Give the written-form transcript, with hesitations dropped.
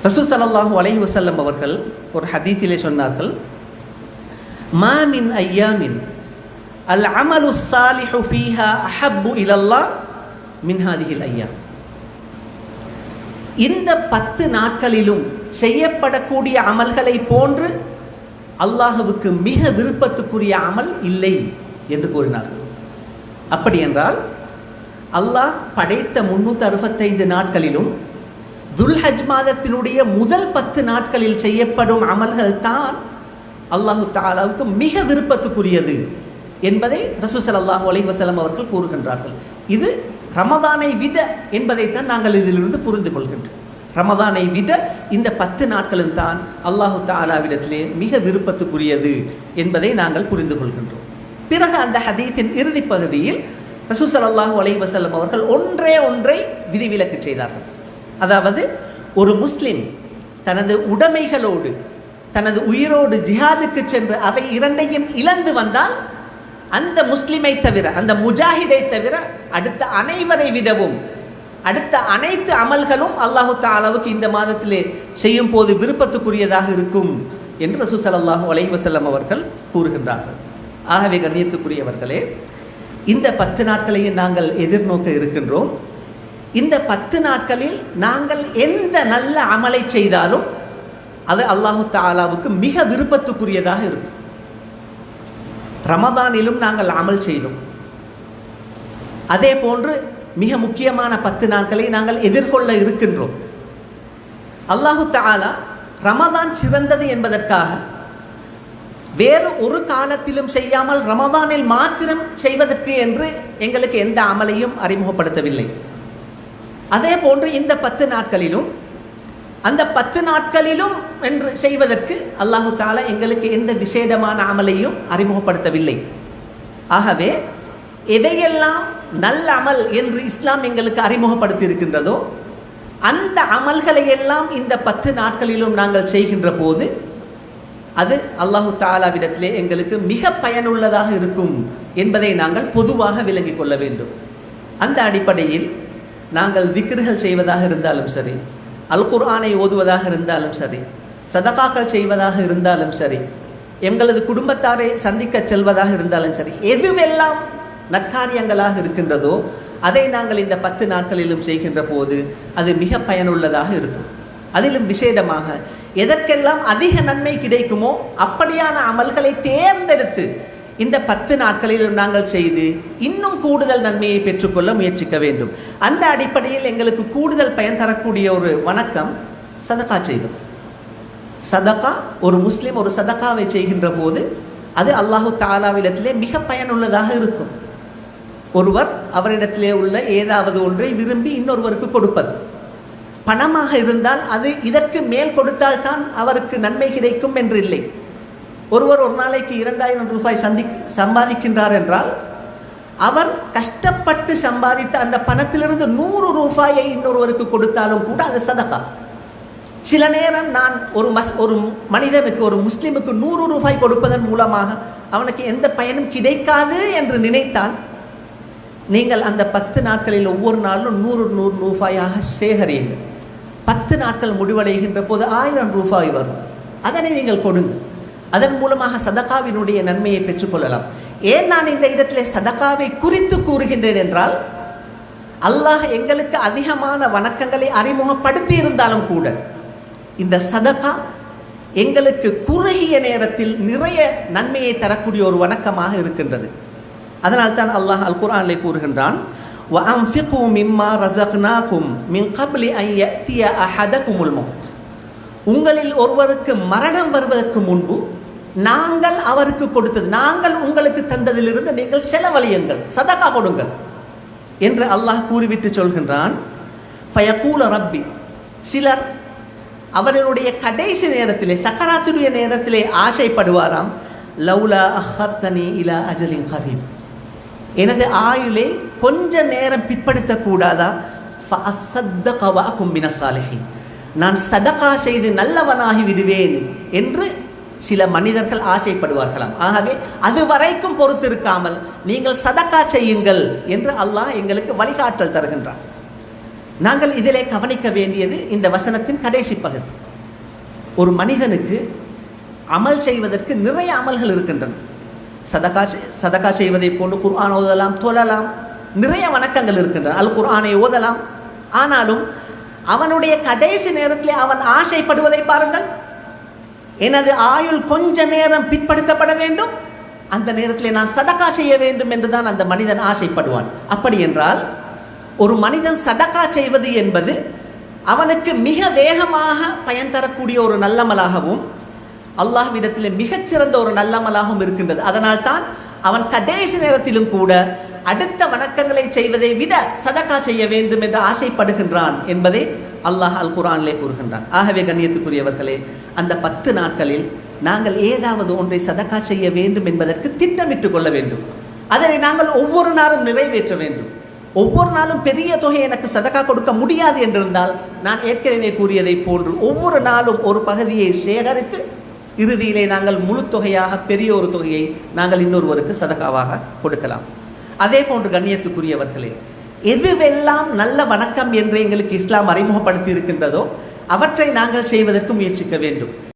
ரசூல் ஸல்லல்லாஹு அலைஹி வஸல்லம் அவர்கள் ஒரு ஹதீஸிலே சொன்னார்கள், மா மின் ஐயாமின் அல் அமலு ஸாலிஹு ஃபீஹா அஹப்பு இலல்லாஹ் மின் ஹாதிஹில் ஐயாம். இந்த 10 நாட்களிலும் செய்யப்படக்கூடிய அமல்களை போன்று அல்லாஹ்வுக்கு மிக விருப்பத்துக்குரிய அமல் இல்லை என்று கூறினார்கள். அப்படி என்றால் அல்லாஹ் படைத்த 365 நாட்களிலும் துல்ஹஜ் மாதத்தினுடைய முதல் 10 நாட்களில் செய்யப்படும் அமல்கள் தான் அல்லாஹு தஆலாவுக்கு மிக விருப்பத்துக்குரியது என்பதை ரசூல் ஸல்லல்லாஹு அலைஹி வஸல்லம் அவர்கள் கூறுகின்றார்கள். இது ரமதானை விட என்பதைத்தான் நாங்கள் இதிலிருந்து புரிந்து கொள்கின்றோம். ரமதானை விட இந்த 10 நாட்களும் தான் அல்லாஹு தஆலாவிடத்திலே மிக விருப்பத்துக்குரியது என்பதை நாங்கள் புரிந்து கொள்கின்றோம். பிறகு அந்த ஹதீஸின் இறுதி பகுதியில் ரசூல் ஸல்லல்லாஹு அலைஹி வஸல்லம் அவர்கள் ஒன்றை விதிவிலக்கு செய்தார்கள். அதாவது ஒரு முஸ்லிம் தனது உடைமைகளோடு தனது உயிரோடு ஜிஹாதுக்கு சென்று அவை இரண்டையும் இழந்து வந்தால் அந்த முஸ்லிமை தவிர, அந்த முஜாஹிதை தவிர அடுத்த அனைவரை விடவும் அடுத்த அனைத்து அமல்களும் அல்லாஹு தஆலாவுக்கு இந்த மாதத்திலே செய்யும் போது விருப்பத்துக்குரியதாக இருக்கும் என்று ரசூல் ஸல்லல்லாஹு அலைஹி வஸல்லம் அவர்கள் கூறுகின்றார்கள். ஆகவே கண்ணியத்துக்குரியவர்களே, இந்த 10 நாட்களையும் நாங்கள் எதிர்நோக்க இருக்கின்றோம். இந்த 10 நாட்களில் நாங்கள் எந்த நல்ல அமலை செய்தாலும் அது அல்லாஹு தஆலாவுக்கு மிக விருப்பத்துக்குரியதாக இருக்கும். ரமதானிலும் நாங்கள் அமல் செய்தோம். அதே போன்று மிக முக்கியமான 10 நாட்களை நாங்கள் எதிர்கொள்ள இருக்கின்றோம். அல்லாஹு தஆலா ரமதான் சிறந்தது என்பதற்காக வேறு ஒரு காலத்திலும் செய்யாமல் ரமதானில் மாத்திரம் செய்வதற்கு என்று எங்களுக்கு எந்த அமலையும் அறிமுகப்படுத்தவில்லை. அதே போன்று இந்த 10 நாட்களிலும் அந்த 10 நாட்களிலும் என்று செய்வதற்கு அல்லாஹு தஆலா எங்களுக்கு எந்த விசேடமான அமலையும் அறிமுகப்படுத்தவில்லை. ஆகவே எதையெல்லாம் நல்ல அமல் என்று இஸ்லாம் எங்களுக்கு அறிமுகப்படுத்தி இருக்கின்றதோ அந்த அமல்களை எல்லாம் இந்த 10 நாட்களிலும் நாங்கள் செய்கின்ற போது அது அல்லாஹு தஆலாவிடத்திலே எங்களுக்கு மிக பயனுள்ளதாக இருக்கும் என்பதை நாங்கள் பொதுவாக விளங்கிக் கொள்ள வேண்டும். அந்த அடிப்படையில் நாங்கள் திக்ருகள் செய்வதாக இருந்தாலும் சரி, அல் குர்ஆனை ஓதுவதாக இருந்தாலும் சரி, சதகாக்கள் செய்வதாக இருந்தாலும் சரி, எங்களது குடும்பத்தாரை சந்திக்க செல்வதாக இருந்தாலும் சரி, எதுவெல்லாம் நற்காரியங்களாக இருக்கின்றதோ அதை நாங்கள் இந்த 10 நாட்களிலும் செய்கின்ற போது அது மிக பயனுள்ளதாக இருக்கும். அதிலும் விசேடமாக எதற்கெல்லாம் அதிக நன்மை கிடைக்குமோ அப்படியான அமல்களை தேர்ந்தெடுத்து இந்த 10 நாட்களிலும் நாங்கள் செய்து இன்னும் கூடுதல் நன்மையை பெற்றுக்கொள்ள முயற்சிக்க வேண்டும். அந்த அடிப்படையில் எங்களுக்கு கூடுதல் பயன் தரக்கூடிய ஒரு வணக்கம் சதகா செய்வது. சதகா, ஒரு முஸ்லிம் ஒரு சதகாவை செய்கின்ற போது அது அல்லாஹு தஆலாவிடத்திலே மிக பயனுள்ளதாக இருக்கும். ஒருவர் அவரிடத்திலே உள்ள ஏதாவது ஒன்றை விரும்பி இன்னொருவருக்கு கொடுப்பது. பணமாக இருந்தால் அது இதற்கு மேல் கொடுத்தால் தான் அவருக்கு நன்மை கிடைக்கும் என்று இல்லை. ஒருவர் ஒரு நாளைக்கு 2000 ரூபாய் சம்பாதிக்கின்றார் என்றால் அவர் கஷ்டப்பட்டு சம்பாதித்த அந்த பணத்திலிருந்து 100 ரூபாயை இன்னொருவருக்கு கொடுத்தாலும் கூட அது சதகா. சில நேரம் நான் ஒரு மனிதனுக்கு, ஒரு முஸ்லிமுக்கு 100 ரூபாய் கொடுப்பதன் மூலமாக அவனுக்கு எந்த பயனும் கிடைக்காது என்று நினைத்தால் நீங்கள் அந்த 10 நாட்களில் ஒவ்வொரு நாளும் 100 ரூபாயாக சேகரியுங்கள். 10 நாட்கள் முடிவடைகின்ற போது 1000 ரூபாய் வரும். அதனை நீங்கள் கொடுங்க. அதன் மூலமாக சதகாவினுடைய நன்மையை பெற்றுக்கொள்ளலாம். ஏன் நான் இந்த இடத்திலே சதகாவை குறித்து கூறுகின்றேன் என்றால், அல்லாஹ் எங்களுக்கு அதிகமான வணக்கங்களை அறிமுகப்படுத்தி இருந்தாலும் கூட இந்த சதகா எங்களுக்கு குறுகிய நேரத்தில் நிறைய நன்மையை தரக்கூடிய ஒரு வணக்கமாக இருக்கின்றது. அதனால் தான் அல்லாஹ் அல் குர்ஆனிலே கூறுகின்றான், وَأَنْفِقُوا مِمَّا رَزَقْنَاكُمْ مِنْ قَبْلِ أَنْ يَأْتِيَ أَحَدَكُمُ الْمَوْتُ. உங்களில் ஒருவருக்கு மரணம் வருவதற்கு முன்பு நாங்கள் அவருக்கு கொடுத்தது, நாங்கள் உங்களுக்கு தந்ததிலிருந்து நீங்கள் செலவழியுங்கள், சதகா கொடுங்கள் என்று அல்லாஹ் கூறிவிட்டு சொல்கின்றான். ஃபயகூல ரப்பி, சிலர் அவர்களுடைய கடைசி நேரத்திலே, சக்கராத்துடைய நேரத்திலே ஆசைப்படுவாராம், லவ்லா அஹர்தனி இலா அஜலின் கரீப், எனது ஆயுளை கொஞ்ச நேரம் பிற்படுத்தக்கூடாதா, ஃபஅஸ்ஸத்தக வஅகும் மினஸ் சாலிஹீன், நான் சதகா செய்து நல்லவனாகி விடுவேன் என்று சில மனிதர்கள் ஆசைப்படுவார்களாம். ஆகவே அது வரைக்கும் பொறுத்திருக்காமல் நீங்கள் சதகா செய்யுங்கள் என்று அல்லாஹ் எங்களுக்கு வழிகாட்டல் தருகின்றான். நாங்கள் இதிலே கவனிக்க வேண்டியது இந்த வசனத்தின் கடைசி பகுதி. ஒரு மனிதனுக்கு அமல் செய்வதற்கு நிறைய அமல்கள் இருக்கின்றன. சதகா செய்வதை போன்று குர்ஆன் ஓதலாம், தொழலாம், நிறைய வணக்கங்கள் இருக்கின்றன. அல் குர்ஆனை ஓதலாம். ஆனாலும் அவனுடைய கடைசி நேரத்தில் அவன் ஆசைப்படுவதை பாருங்கள். எனது ஆயுள் கொஞ்ச நேரம் பிற்படுத்தப்பட வேண்டும், அந்த நேரத்தில் நான் சதகா செய்ய வேண்டும் என்றுதான் அந்த மனிதன் ஆசைப்படுவான். அப்படி என்றால் ஒரு மனிதன் சதகா செய்வது என்பது அவனுக்கு மிக வேகமாக பயன் தரக்கூடிய ஒரு நல்லமலாகவும் அல்லாஹ்விடத்தில் மிகச்சிறந்த ஒரு நல்லமலாகவும் இருக்கின்றது. அதனால் தான் அவன் கடைசி நேரத்திலும் கூட அடுத்த வணக்கங்களை செய்வதை விட சதகா செய்ய வேண்டும் என்று ஆசைப்படுகின்றான் என்பதை அல்லாஹ் அல் குர்ஆனிலே கூறுகின்றான். ஆகவே கண்ணியத்துக்குரியவர்களே, அந்த 10 நாட்களில் நாங்கள் ஏதாவது ஒன்றை சதகா செய்ய வேண்டும் என்பதற்கு திட்டமிட்டு கொள்ள வேண்டும். அதனை நாங்கள் ஒவ்வொரு நாளும் நிறைவேற்ற வேண்டும். ஒவ்வொரு நாளும் பெரிய தொகை எனக்கு சதகா கொடுக்க முடியாது என்றிருந்தால் நான் ஏற்கனவே கூறியதை போன்று ஒவ்வொரு நாளும் ஒரு பகுதியை சேகரித்து இறுதியிலே நாங்கள் முழு தொகையாக பெரிய ஒரு தொகையை நாங்கள் இன்னொருவருக்கு சதகாவாக கொடுக்கலாம். அதே போன்று கண்ணியத்துக்குரியவர்களே, எதுவெல்லாம் நல்ல வணக்கம் என்று எங்களுக்கு இஸ்லாம் அறிமுகப்படுத்தி இருக்கின்றதோ அவற்றை நாங்கள் செய்வதற்கு முயற்சிக்க வேண்டும்.